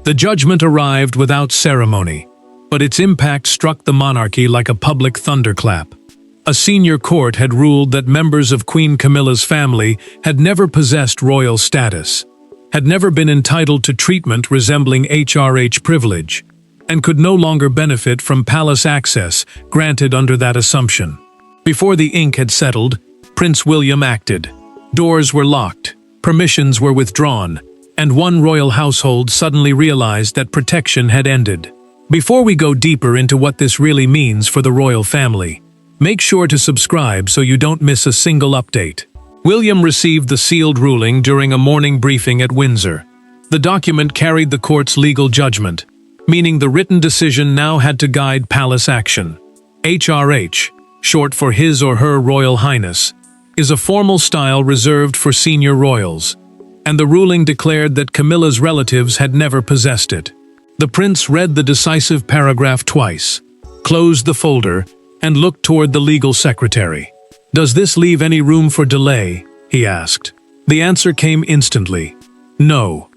The judgment arrived without ceremony, but its impact struck the monarchy like a public thunderclap. A senior court had ruled that members of Queen Camilla's family had never possessed royal status, had never been entitled to treatment resembling HRH privilege, and could no longer benefit from palace access granted under that assumption. Before the ink had settled, Prince William acted. Doors were locked, permissions were withdrawn, and one royal household suddenly realized that protection had ended. Before we go deeper into what this really means for the royal family, make sure to subscribe so you don't miss a single update. William received the sealed ruling during a morning briefing at Windsor. The document carried the court's legal judgment, meaning the written decision now had to guide palace action. HRH, short for His or Her Royal Highness, is a formal style reserved for senior royals, and the ruling declared that Camilla's relatives had never possessed it. The prince read the decisive paragraph twice, closed the folder, and looked toward the legal secretary. "Does this leave any room for delay?" he asked. The answer came instantly. No.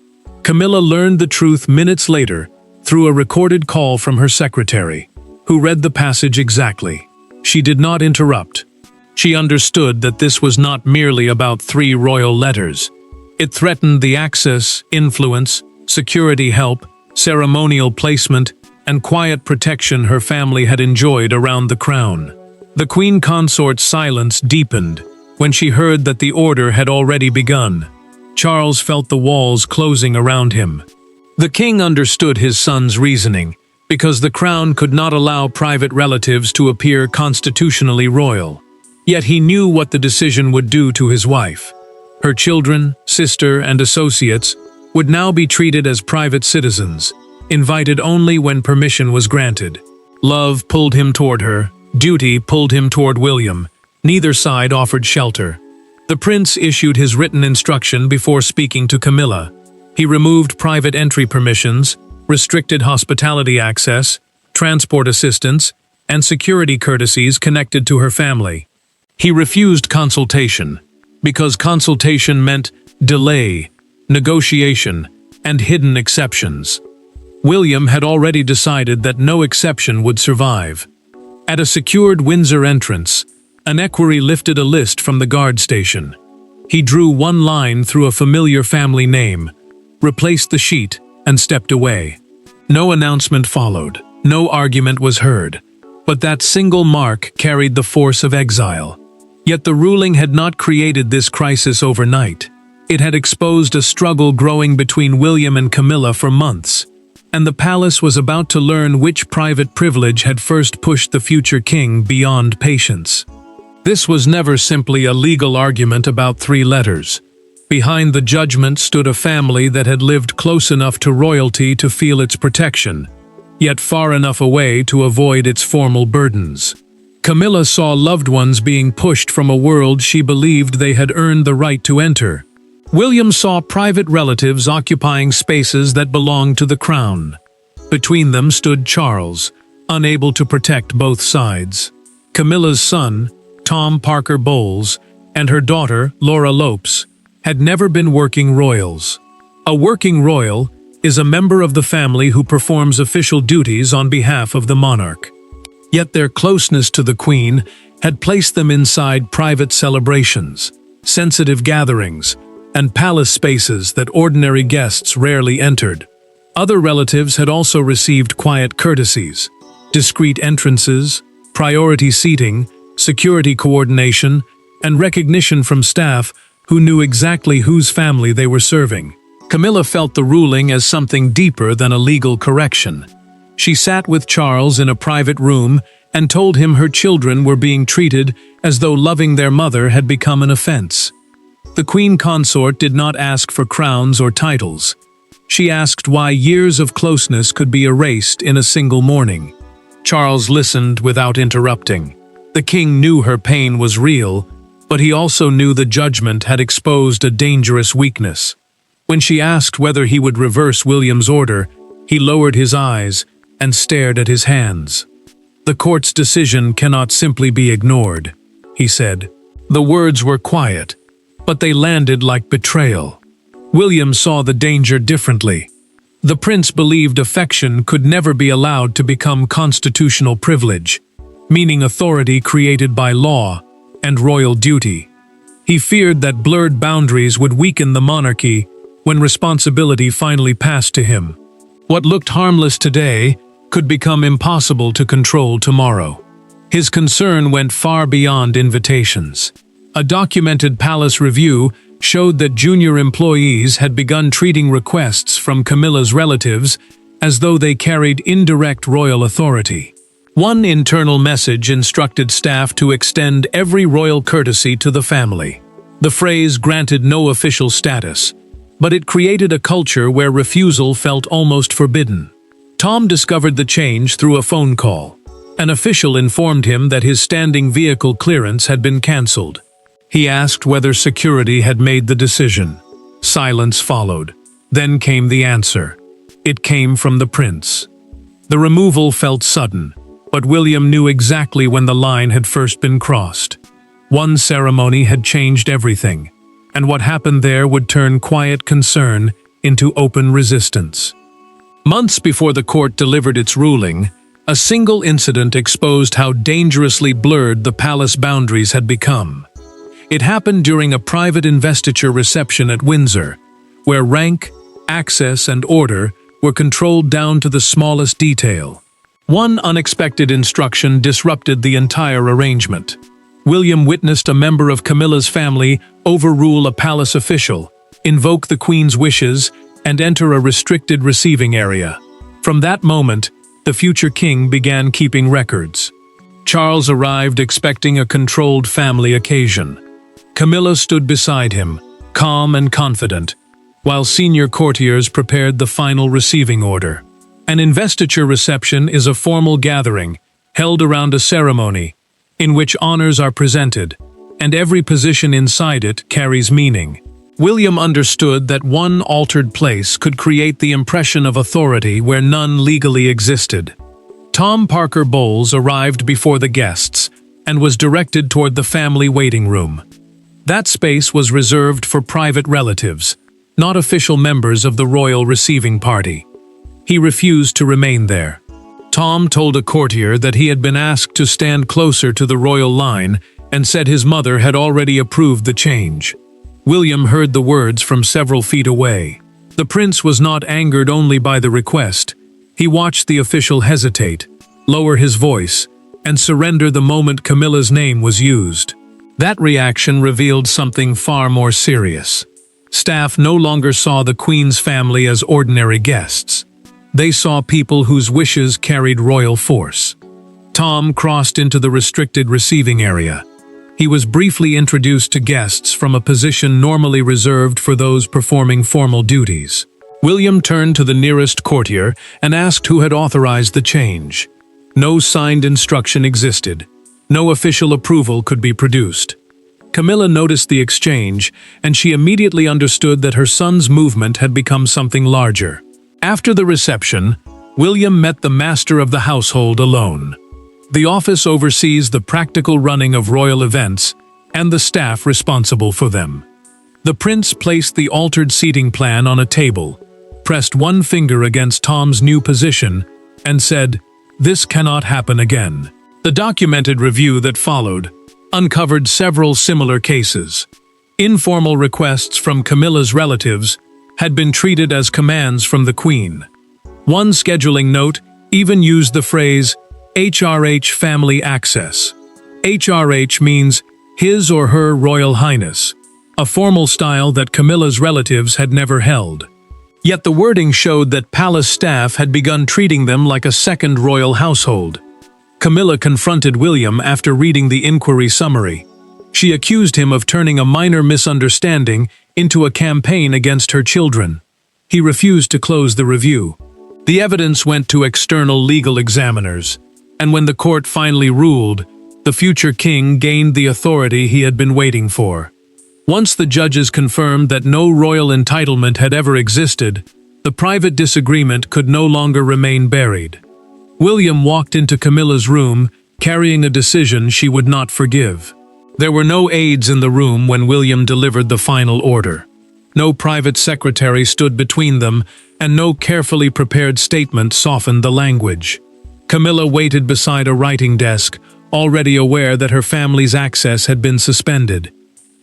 Camilla learned the truth minutes later through a recorded call from her secretary, who read the passage exactly. She did not interrupt. She understood that this was not merely about 3 royal letters. It threatened the access, influence, security help, ceremonial placement, and quiet protection her family had enjoyed around the crown. The queen consort's silence deepened when she heard that the order had already begun. Charles felt the walls closing around him. The king understood his son's reasoning, because the crown could not allow private relatives to appear constitutionally royal. Yet he knew what the decision would do to his wife. Her children, sister, and associates would now be treated as private citizens, invited only when permission was granted. Love pulled him toward her, duty pulled him toward William. Neither side offered shelter. The prince issued his written instruction before speaking to Camilla. He removed private entry permissions, restricted hospitality access, transport assistance, and security courtesies connected to her family. He refused consultation, because consultation meant delay, negotiation, and hidden exceptions. William had already decided that no exception would survive. At a secured Windsor entrance, an equerry lifted a list from the guard station. He drew one line through a familiar family name, replaced the sheet, and stepped away. No announcement followed, no argument was heard, but that single mark carried the force of exile. Yet the ruling had not created this crisis overnight. It had exposed a struggle growing between William and Camilla for months, and the palace was about to learn which private privilege had first pushed the future king beyond patience. This was never simply a legal argument about 3 letters. Behind the judgment stood a family that had lived close enough to royalty to feel its protection, yet far enough away to avoid its formal burdens. Camilla saw loved ones being pushed from a world she believed they had earned the right to enter. William saw private relatives occupying spaces that belonged to the crown. Between them stood Charles, unable to protect both sides. Camilla's son, Tom Parker Bowles, and her daughter, Laura Lopes, had never been working royals. A working royal is a member of the family who performs official duties on behalf of the monarch. Yet their closeness to the Queen had placed them inside private celebrations, sensitive gatherings, and palace spaces that ordinary guests rarely entered. Other relatives had also received quiet courtesies, discreet entrances, priority seating, security coordination, and recognition from staff who knew exactly whose family they were serving. Camilla felt the ruling as something deeper than a legal correction. She sat with Charles in a private room and told him her children were being treated as though loving their mother had become an offense. The queen consort did not ask for crowns or titles. She asked why years of closeness could be erased in a single morning. Charles listened without interrupting. The king knew her pain was real, but he also knew the judgment had exposed a dangerous weakness. When she asked whether he would reverse William's order, he lowered his eyes and stared at his hands. "The court's decision cannot simply be ignored," he said. The words were quiet, but they landed like betrayal. William saw the danger differently. The prince believed affection could never be allowed to become constitutional privilege, meaning authority created by law and royal duty. He feared that blurred boundaries would weaken the monarchy when responsibility finally passed to him. What looked harmless today could become impossible to control tomorrow. His concern went far beyond invitations. A documented palace review showed that junior employees had begun treating requests from Camilla's relatives as though they carried indirect royal authority. One internal message instructed staff to extend every royal courtesy to the family. The phrase granted no official status, but it created a culture where refusal felt almost forbidden. Tom discovered the change through a phone call. An official informed him that his standing vehicle clearance had been cancelled. He asked whether security had made the decision. Silence followed. Then came the answer. It came from the prince. The removal felt sudden, but William knew exactly when the line had first been crossed. One ceremony had changed everything, and what happened there would turn quiet concern into open resistance. Months before the court delivered its ruling, a single incident exposed how dangerously blurred the palace boundaries had become. It happened during a private investiture reception at Windsor, where rank, access, and order were controlled down to the smallest detail. One unexpected instruction disrupted the entire arrangement. William witnessed a member of Camilla's family overrule a palace official, invoke the Queen's wishes, and enter a restricted receiving area. From that moment, the future king began keeping records. Charles arrived expecting a controlled family occasion. Camilla stood beside him, calm and confident, while senior courtiers prepared the final receiving order. An investiture reception is a formal gathering held around a ceremony in which honors are presented, and every position inside it carries meaning. William understood that one altered place could create the impression of authority where none legally existed. Tom Parker Bowles arrived before the guests and was directed toward the family waiting room. That space was reserved for private relatives, not official members of the royal receiving party. He refused to remain there. Tom told a courtier that he had been asked to stand closer to the royal line and said his mother had already approved the change. William heard the words from several feet away. The prince was not angered only by the request. He watched the official hesitate, lower his voice, and surrender the moment Camilla's name was used. That reaction revealed something far more serious. Staff no longer saw the Queen's family as ordinary guests. They saw people whose wishes carried royal force. Tom crossed into the restricted receiving area. He was briefly introduced to guests from a position normally reserved for those performing formal duties. William turned to the nearest courtier and asked who had authorized the change. No signed instruction existed. No official approval could be produced. Camilla noticed the exchange, and she immediately understood that her son's movement had become something larger. After the reception, William met the master of the household alone. The office oversees the practical running of royal events and the staff responsible for them. The prince placed the altered seating plan on a table, pressed one finger against Tom's new position, and said, "This cannot happen again." The documented review that followed uncovered several similar cases. Informal requests from Camilla's relatives had been treated as commands from the Queen. One scheduling note even used the phrase HRH family access. HRH means His or Her Royal Highness, a formal style that Camilla's relatives had never held. Yet the wording showed that palace staff had begun treating them like a second royal household. Camilla confronted William after reading the inquiry summary. She accused him of turning a minor misunderstanding into a campaign against her children. He refused to close the review. The evidence went to external legal examiners, and when the court finally ruled, the future king gained the authority he had been waiting for. Once the judges confirmed that no royal entitlement had ever existed, the private disagreement could no longer remain buried. William walked into Camilla's room, carrying a decision she would not forgive. There were no aides in the room when William delivered the final order. No private secretary stood between them, and no carefully prepared statement softened the language. Camilla waited beside a writing desk, already aware that her family's access had been suspended.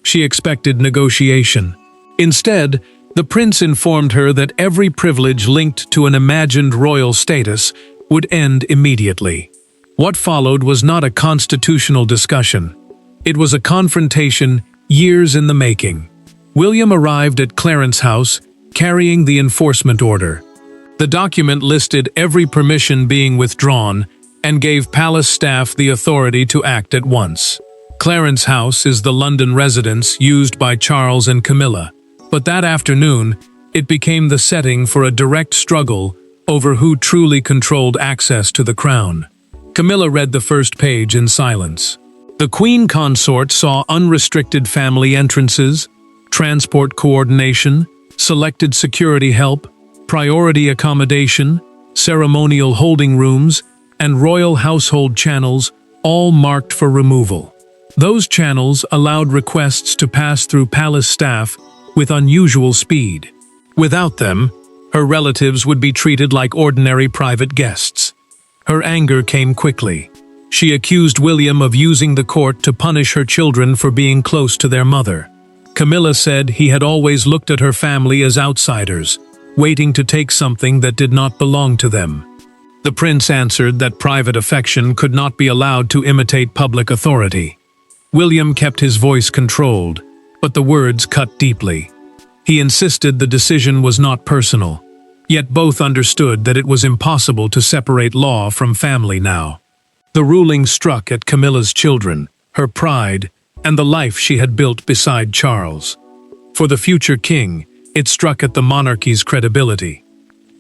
She expected negotiation. Instead, the prince informed her that every privilege linked to an imagined royal status would end immediately. What followed was not a constitutional discussion. It was a confrontation years in the making. William arrived at Clarence House, carrying the enforcement order. The document listed every permission being withdrawn and gave palace staff the authority to act at once. Clarence House is the London residence used by Charles and Camilla, but that afternoon, it became the setting for a direct struggle over who truly controlled access to the crown. Camilla read the first page in silence. The Queen Consort saw unrestricted family entrances, transport coordination, selected security help, priority accommodation, ceremonial holding rooms, and royal household channels, all marked for removal. Those channels allowed requests to pass through palace staff with unusual speed. Without them, her relatives would be treated like ordinary private guests. Her anger came quickly. She accused William of using the court to punish her children for being close to their mother. Camilla said he had always looked at her family as outsiders, waiting to take something that did not belong to them. The prince answered that private affection could not be allowed to imitate public authority. William kept his voice controlled, but the words cut deeply. He insisted the decision was not personal, yet both understood that it was impossible to separate law from family now. The ruling struck at Camilla's children, her pride, and the life she had built beside Charles. For the future king, it struck at the monarchy's credibility.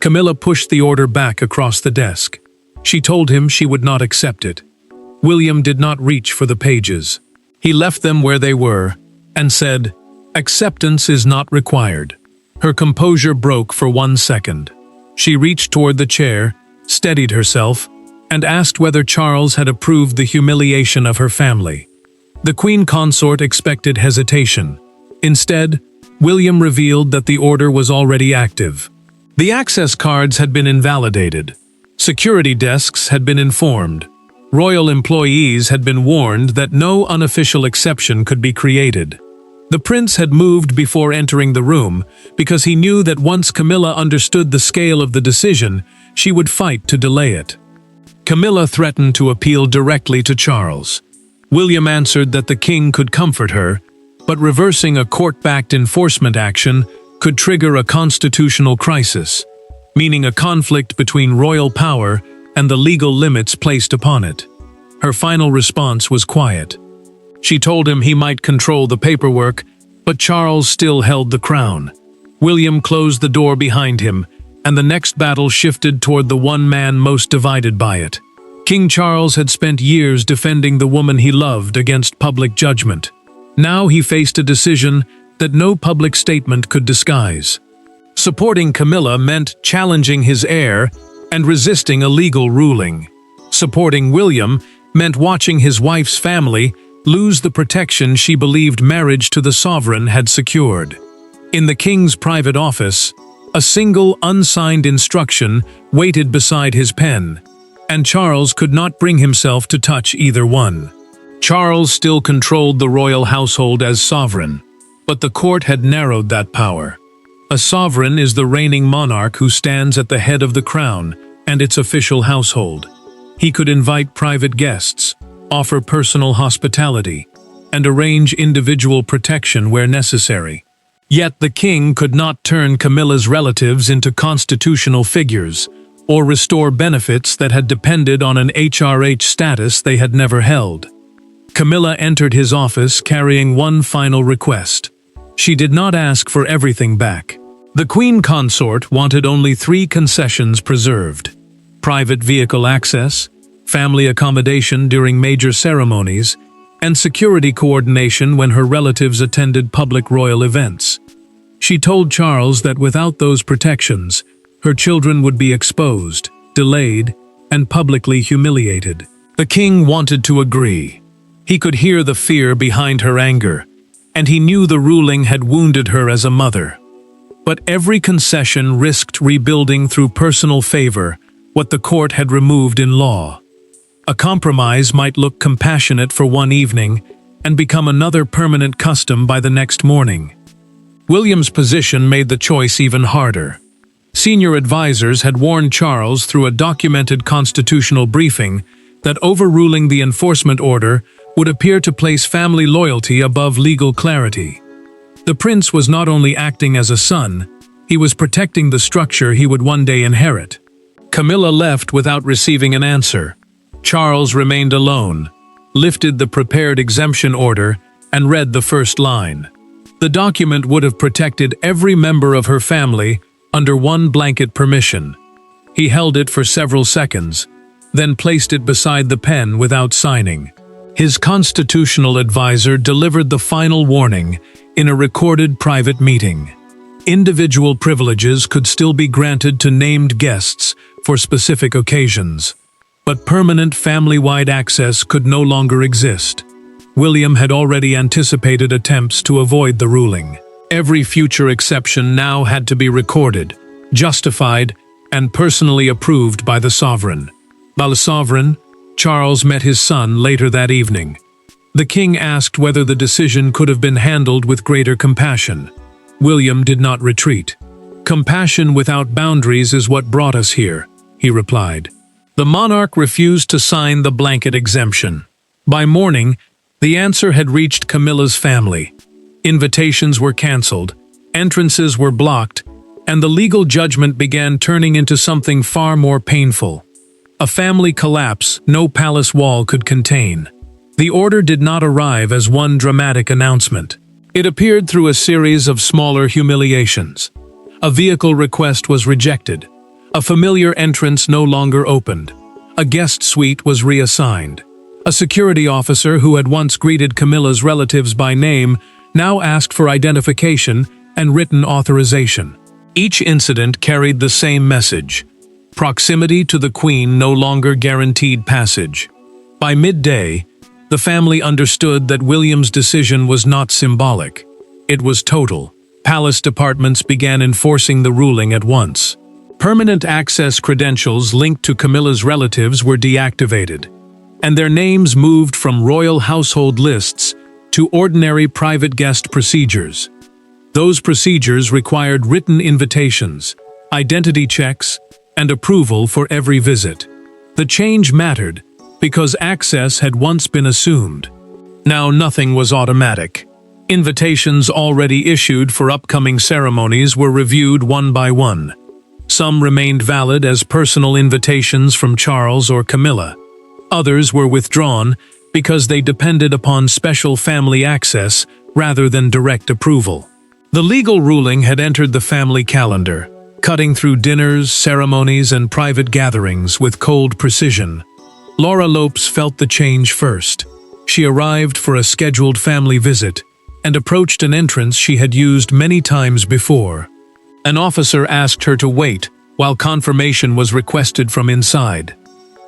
Camilla pushed the order back across the desk. She told him she would not accept it. William did not reach for the pages. He left them where they were and said, "Acceptance is not required." Her composure broke for 1 second. She reached toward the chair, steadied herself, and asked whether Charles had approved the humiliation of her family. The Queen Consort expected hesitation. Instead, William revealed that the order was already active. The access cards had been invalidated. Security desks had been informed. Royal employees had been warned that no unofficial exception could be created. The prince had moved before entering the room because he knew that once Camilla understood the scale of the decision, she would fight to delay it. Camilla threatened to appeal directly to Charles. William answered that the king could comfort her, but reversing a court-backed enforcement action could trigger a constitutional crisis, meaning a conflict between royal power and the legal limits placed upon it. Her final response was quiet. She told him he might control the paperwork, but Charles still held the crown. William closed the door behind him, and the next battle shifted toward the one man most divided by it. King Charles had spent years defending the woman he loved against public judgment. Now he faced a decision that no public statement could disguise. Supporting Camilla meant challenging his heir and resisting a legal ruling. Supporting William meant watching his wife's family lose the protection she believed marriage to the sovereign had secured. In the king's private office, a single unsigned instruction waited beside his pen, and Charles could not bring himself to touch either one. Charles still controlled the royal household as sovereign, but the court had narrowed that power. A sovereign is the reigning monarch who stands at the head of the crown and its official household. He could invite private guests, offer personal hospitality, and arrange individual protection where necessary. Yet the king could not turn Camilla's relatives into constitutional figures or restore benefits that had depended on an HRH status they had never held. Camilla entered his office carrying one final request. She did not ask for everything back. The Queen Consort wanted only 3 concessions preserved: private vehicle access, family accommodation during major ceremonies, and security coordination when her relatives attended public royal events. She told Charles that without those protections, her children would be exposed, delayed, and publicly humiliated. The king wanted to agree. He could hear the fear behind her anger, and he knew the ruling had wounded her as a mother. But every concession risked rebuilding through personal favor what the court had removed in law. A compromise might look compassionate for one evening and become another permanent custom by the next morning. William's position made the choice even harder. Senior advisors had warned Charles through a documented constitutional briefing that overruling the enforcement order would appear to place family loyalty above legal clarity. The prince was not only acting as a son, he was protecting the structure he would one day inherit. Camilla left without receiving an answer. Charles remained alone, lifted the prepared exemption order, and read the first line. The document would have protected every member of her family under one blanket permission. He held it for several seconds, then placed it beside the pen without signing. His constitutional advisor delivered the final warning in a recorded private meeting. Individual privileges could still be granted to named guests for specific occasions, but permanent family-wide access could no longer exist. William had already anticipated attempts to avoid the ruling. Every future exception now had to be recorded, justified, and personally approved by the sovereign. By the sovereign, Charles met his son later that evening. The king asked whether the decision could have been handled with greater compassion. William did not retreat. "Compassion without boundaries is what brought us here," he replied. The monarch refused to sign the blanket exemption. By morning, the answer had reached Camilla's family. Invitations were cancelled, entrances were blocked, and the legal judgment began turning into something far more painful. A family collapse no palace wall could contain. The order did not arrive as one dramatic announcement. It appeared through a series of smaller humiliations. A vehicle request was rejected. A familiar entrance no longer opened. A guest suite was reassigned. A security officer who had once greeted Camilla's relatives by name now asked for identification and written authorization. Each incident carried the same message. Proximity to the Queen no longer guaranteed passage. By midday, the family understood that William's decision was not symbolic. It was total. Palace departments began enforcing the ruling at once. Permanent access credentials linked to Camilla's relatives were deactivated, and their names moved from royal household lists to ordinary private guest procedures. Those procedures required written invitations, identity checks, and approval for every visit. The change mattered because access had once been assumed. Now nothing was automatic. Invitations already issued for upcoming ceremonies were reviewed one by one. Some remained valid as personal invitations from Charles or Camilla. Others were withdrawn because they depended upon special family access rather than direct approval. The legal ruling had entered the family calendar, cutting through dinners, ceremonies, and private gatherings with cold precision. Laura Lopes felt the change first. She arrived for a scheduled family visit and approached an entrance she had used many times before. An officer asked her to wait while confirmation was requested from inside.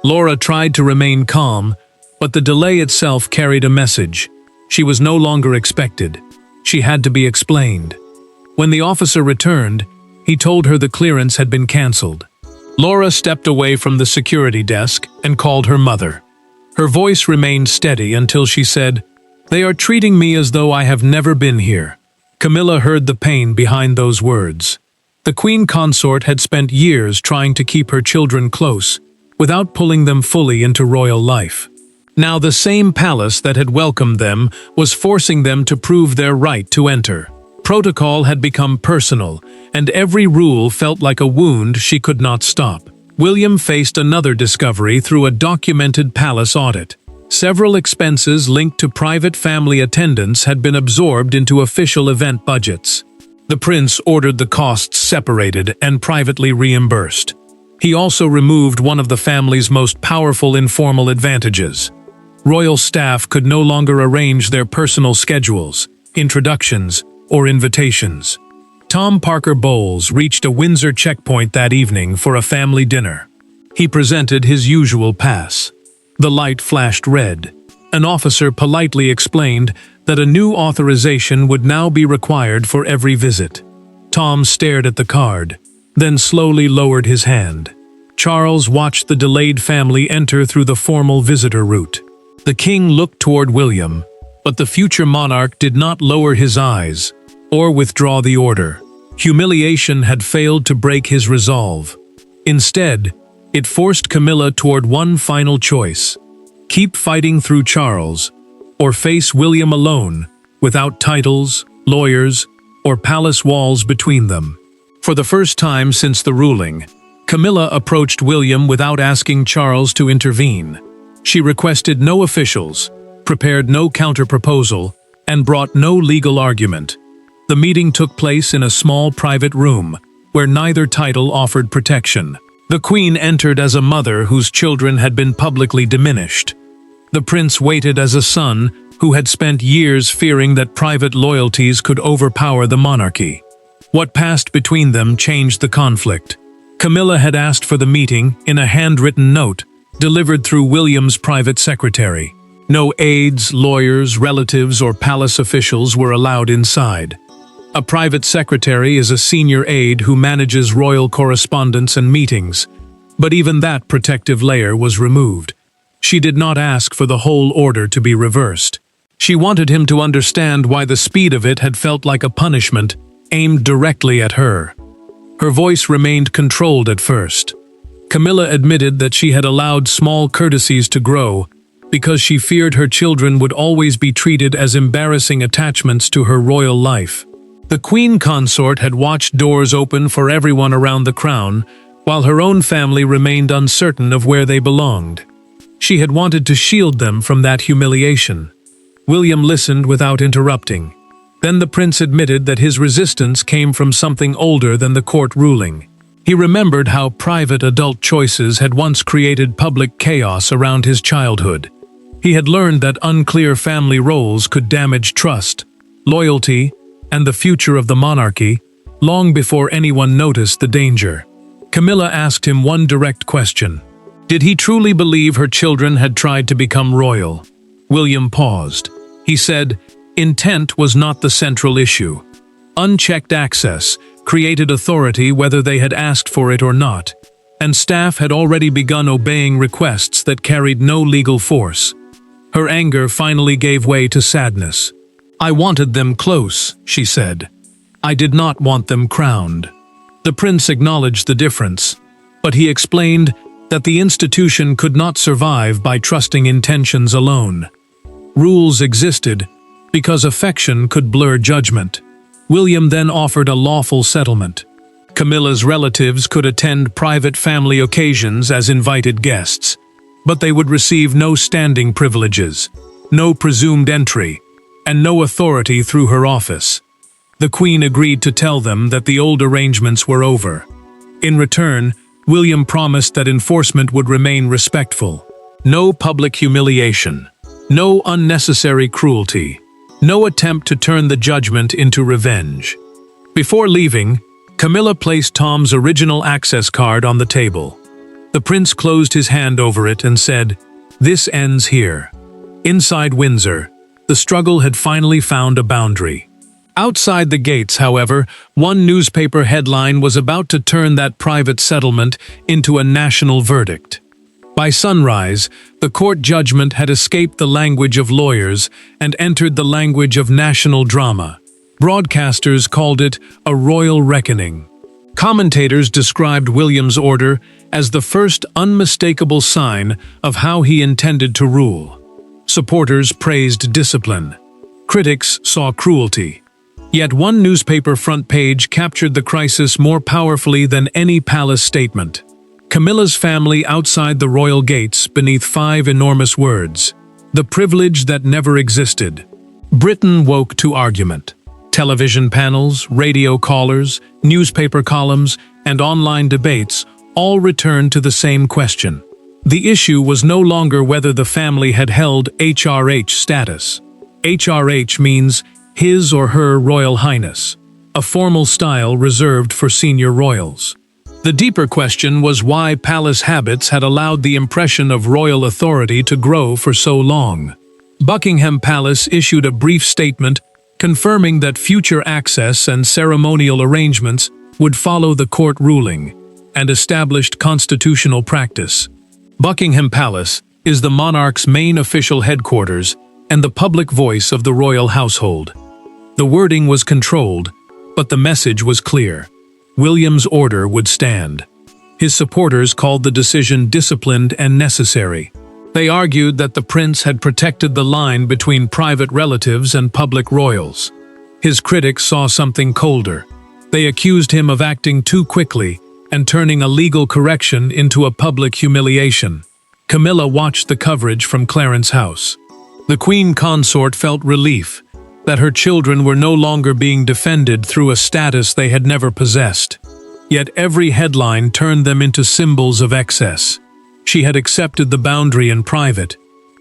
Laura tried to remain calm, but the delay itself carried a message. She was no longer expected. She had to be explained. When the officer returned, he told her the clearance had been cancelled. Laura stepped away from the security desk and called her mother. Her voice remained steady until she said, "They are treating me as though I have never been here." Camilla heard the pain behind those words. The Queen Consort had spent years trying to keep her children close, without pulling them fully into royal life. Now the same palace that had welcomed them was forcing them to prove their right to enter. Protocol had become personal, and every rule felt like a wound she could not stop. William faced another discovery through a documented palace audit. Several expenses linked to private family attendance had been absorbed into official event budgets. The prince ordered the costs separated and privately reimbursed. He also removed one of the family's most powerful informal advantages. Royal staff could no longer arrange their personal schedules, introductions, or invitations. Tom Parker Bowles reached a Windsor checkpoint that evening for a family dinner. He presented his usual pass. The light flashed red. An officer politely explained that a new authorization would now be required for every visit. Tom stared at the card, then slowly lowered his hand. Charles watched the delayed family enter through the formal visitor route. The king looked toward William, but the future monarch did not lower his eyes or withdraw the order. Humiliation had failed to break his resolve. Instead, it forced Camilla toward one final choice: keep fighting through Charles, or face William alone, without titles, lawyers, or palace walls between them. For the first time since the ruling, Camilla approached William without asking Charles to intervene. She requested no officials, prepared no counter-proposal, and brought no legal argument. The meeting took place in a small private room, where neither title offered protection. The queen entered as a mother whose children had been publicly diminished. The prince waited as a son who had spent years fearing that private loyalties could overpower the monarchy. What passed between them changed the conflict. Camilla had asked for the meeting in a handwritten note, delivered through William's private secretary. No aides, lawyers, relatives, or palace officials were allowed inside. A private secretary is a senior aide who manages royal correspondence and meetings, but even that protective layer was removed. She did not ask for the whole order to be reversed. She wanted him to understand why the speed of it had felt like a punishment aimed directly at her. Her voice remained controlled at first. Camilla admitted that she had allowed small courtesies to grow because she feared her children would always be treated as embarrassing attachments to her royal life. The queen consort had watched doors open for everyone around the crown, while her own family remained uncertain of where they belonged. She had wanted to shield them from that humiliation. William listened without interrupting. Then the prince admitted that his resistance came from something older than the court ruling. He remembered how private adult choices had once created public chaos around his childhood. He had learned that unclear family roles could damage trust, loyalty, and the future of the monarchy, long before anyone noticed the danger. Camilla asked him one direct question. Did he truly believe her children had tried to become royal? William paused. He said, intent was not the central issue. Unchecked access created authority whether they had asked for it or not, and staff had already begun obeying requests that carried no legal force. Her anger finally gave way to sadness. I wanted them close, she said. I did not want them crowned. The prince acknowledged the difference, but he explained that the institution could not survive by trusting intentions alone. Rules existed because affection could blur judgment. William then offered a lawful settlement. Camilla's relatives could attend private family occasions as invited guests, but they would receive no standing privileges, no presumed entry, and no authority through her office. The queen agreed to tell them that the old arrangements were over. In return, William promised that enforcement would remain respectful. No public humiliation, no unnecessary cruelty, no attempt to turn the judgment into revenge. Before leaving, Camilla placed Tom's original access card on the table. The prince closed his hand over it and said, "This ends here." Inside Windsor, the struggle had finally found a boundary. Outside the gates, however, one newspaper headline was about to turn that private settlement into a national verdict. By sunrise, the court judgment had escaped the language of lawyers and entered the language of national drama. Broadcasters called it a royal reckoning. Commentators described William's order as the first unmistakable sign of how he intended to rule. Supporters praised discipline. Critics saw cruelty. Yet one newspaper front page captured the crisis more powerfully than any palace statement. Camilla's family outside the royal gates beneath 5 enormous words. The privilege that never existed. Britain woke to argument. Television panels, radio callers, newspaper columns, and online debates all returned to the same question. The issue was no longer whether the family had held HRH status. HRH means His or Her Royal Highness, a formal style reserved for senior royals. The deeper question was why palace habits had allowed the impression of royal authority to grow for so long. Buckingham Palace issued a brief statement confirming that future access and ceremonial arrangements would follow the court ruling and established constitutional practice. Buckingham Palace is the monarch's main official headquarters and the public voice of the royal household. The wording was controlled, but the message was clear. William's order would stand. His supporters called the decision disciplined and necessary. They argued that the prince had protected the line between private relatives and public royals. His critics saw something colder. They accused him of acting too quickly and turning a legal correction into a public humiliation. Camilla watched the coverage from Clarence House. The Queen Consort felt relief that her children were no longer being defended through a status they had never possessed. Yet every headline turned them into symbols of excess. She had accepted the boundary in private,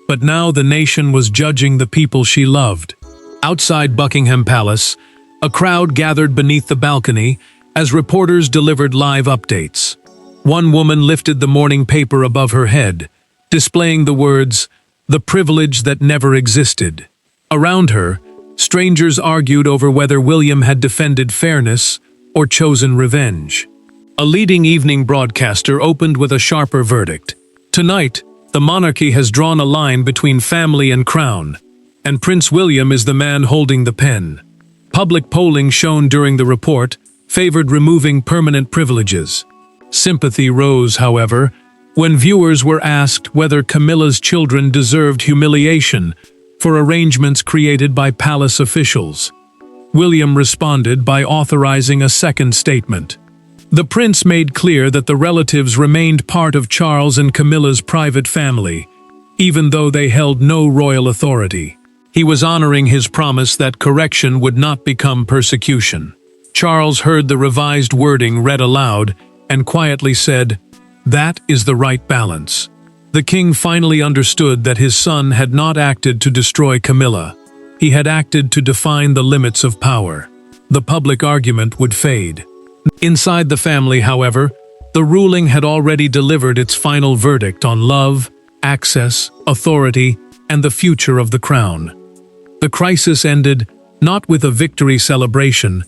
but now the nation was judging the people she loved. Outside Buckingham Palace, a crowd gathered beneath the balcony as reporters delivered live updates. One woman lifted the morning paper above her head, displaying the words, "The privilege that never existed." Around her, strangers argued over whether William had defended fairness or chosen revenge. A leading evening broadcaster opened with a sharper verdict. Tonight, the monarchy has drawn a line between family and crown, and Prince William is the man holding the pen. Public polling shown during the report favored removing permanent privileges. Sympathy rose, however, when viewers were asked whether Camilla's children deserved humiliation for arrangements created by palace officials. William responded by authorizing a second statement. The prince made clear that the relatives remained part of Charles and Camilla's private family, even though they held no royal authority. He was honoring his promise that correction would not become persecution. Charles heard the revised wording read aloud and quietly said, "That is the right balance." The king finally understood that his son had not acted to destroy Camilla. He had acted to define the limits of power. The public argument would fade. Inside the family, however, the ruling had already delivered its final verdict on love, access, authority, and the future of the crown. The crisis ended not with a victory celebration,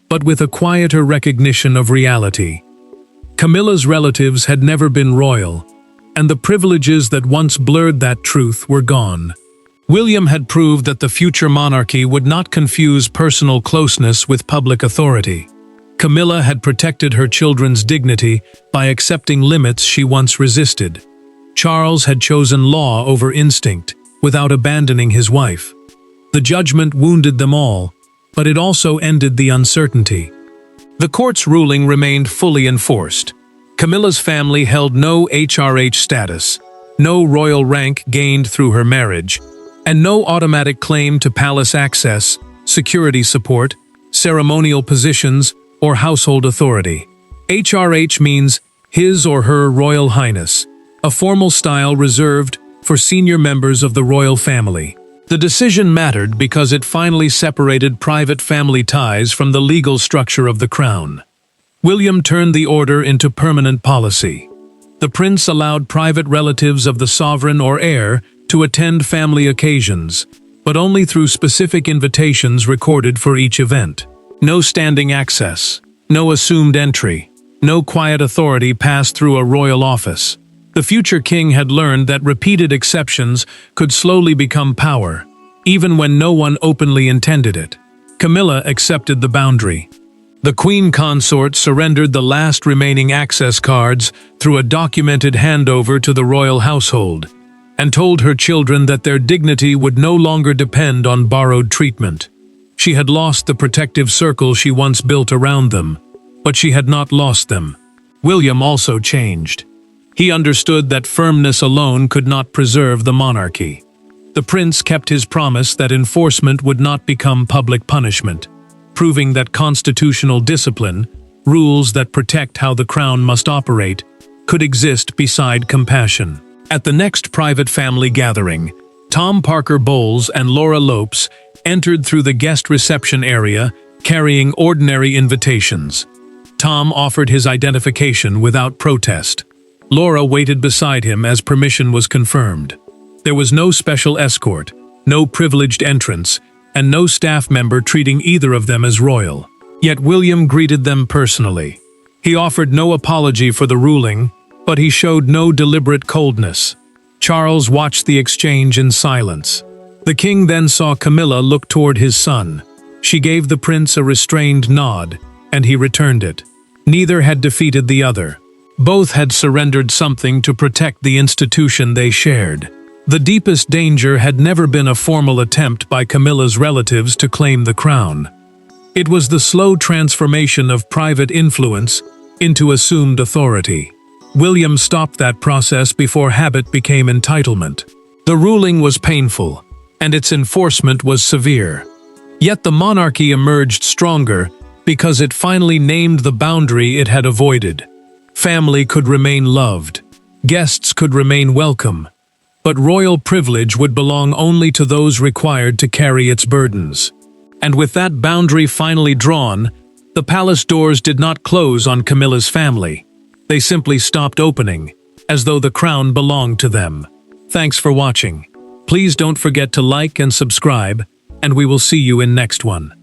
but with a quieter recognition of reality. Camilla's relatives had never been royal, and the privileges that once blurred that truth were gone. William had proved that the future monarchy would not confuse personal closeness with public authority. Camilla had protected her children's dignity by accepting limits she once resisted. Charles had chosen law over instinct, without abandoning his wife. The judgment wounded them all, but it also ended the uncertainty. The court's ruling remained fully enforced. Camilla's family held no HRH status, no royal rank gained through her marriage, and no automatic claim to palace access, security support, ceremonial positions, or household authority. HRH means His or Her Royal Highness, a formal style reserved for senior members of the royal family. The decision mattered because it finally separated private family ties from the legal structure of the crown. William turned the order into permanent policy. The prince allowed private relatives of the sovereign or heir to attend family occasions, but only through specific invitations recorded for each event. No standing access, no assumed entry, no quiet authority passed through a royal office. The future king had learned that repeated exceptions could slowly become power, even when no one openly intended it. Camilla accepted the boundary. The queen consort surrendered the last remaining access cards through a documented handover to the royal household, and told her children that their dignity would no longer depend on borrowed treatment. She had lost the protective circle she once built around them, but she had not lost them. William also changed. He understood that firmness alone could not preserve the monarchy. The prince kept his promise that enforcement would not become public punishment, proving that constitutional discipline, rules that protect how the crown must operate, could exist beside compassion. At the next private family gathering, Tom Parker Bowles and Laura Lopes entered through the guest reception area, carrying ordinary invitations. Tom offered his identification without protest. Laura waited beside him as permission was confirmed. There was no special escort, no privileged entrance, and no staff member treating either of them as royal. Yet William greeted them personally. He offered no apology for the ruling, but he showed no deliberate coldness. Charles watched the exchange in silence. The king then saw Camilla look toward his son. She gave the prince a restrained nod, and he returned it. Neither had defeated the other. Both had surrendered something to protect the institution they shared. The deepest danger had never been a formal attempt by Camilla's relatives to claim the crown. It was the slow transformation of private influence into assumed authority. William stopped that process before habit became entitlement. The ruling was painful, and its enforcement was severe. Yet the monarchy emerged stronger because it finally named the boundary it had avoided. Family could remain loved, guests could remain welcome, but royal privilege would belong only to those required to carry its burdens. And with that boundary finally drawn, the palace doors did not close on Camilla's family. They simply stopped opening, as though the crown belonged to them. Thanks for watching. Please don't forget to like and subscribe, and we will see you in next one.